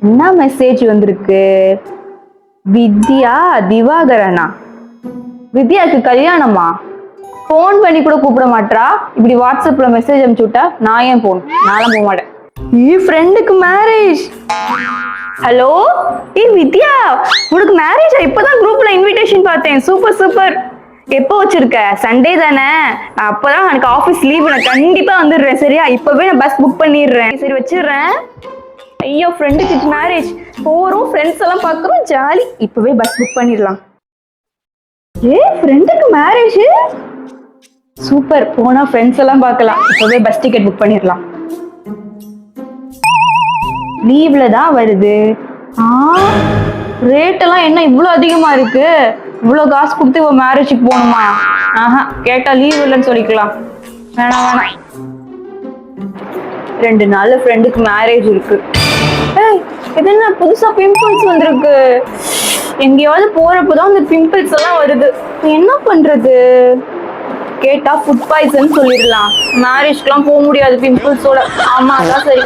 என்ன மெசேஜ் வந்திருக்கு? வித்யா திவாகரனா? வித்யாக்கு கல்யாணமா? போன் பண்ணி கூட கூப்பிட மாட்டா. இப்படி வாட்ஸ்அப்ல மெசேஜ் அனுப்பிச்சு விட்டா நான் ஏன் போன்? நானும் போக மாட்டேன். ஃப்ரெண்டுக்கு மேரேஜ். ஹலோ வித்யா, உனக்கு மேரேஜா? இப்பதான் குரூப்ல இன்விடேஷன் பார்த்தேன். Super super. எப்போ வச்சிருக்க? சண்டே தானே? நான் அப்பதான் எனக்கு ஆபீஸ் லீவ். நான் கண்டிப்பா வந்துடுறேன். சரியா? இப்பவே நான் பஸ் புக் பண்ணிடுறேன். சரி வச்சிடுறேன். ஐயோ, ஃப்ரெண்டுக்கு மேரேஜ். போறோம், ஃப்ரெண்ட்ஸ் எல்லாம் பாக்குறோம், ஜாலி. இப்பவே பஸ் புக் பண்ணிடலாம். ஃப்ரெண்டுக்கு மேரேஜ். சூப்பர். போனா ஃப்ரெண்ட்ஸ் எல்லாம் பார்க்கலாம். இப்பவே பஸ் டிக்கெட் புக் பண்ணிடலாம். லீவ்ல தான் வருது. ரேட் எல்லாம் என்ன இவ்வளவு அதிகமா இருக்கு? இவ்வளவு காசு கொடுத்து இவ மேரேஜுக்கு போகணுமா? கேட்டா லீவ் இல்லைன்னு சொல்லிக்கலாம். வேணாம் வேணாம். 2 நாள்ல ஃப்ரெண்டுக்கு மேரேஜ் இருக்கு. இது என்ன புதுசா பிம்பிள்ஸ் வந்திருக்கு? எங்கேயாவது போறப்பதான் அந்த பிம்பிள்ஸ் எல்லாம் வருது. என்ன பண்றது? கேட்டா ஃபுட் பாய்சன் சொல்லிடலாம். மேரேஜ்க்குலாம் போக முடியாது பிம்பிள்ஸோட. ஆமா, அதான் சரி.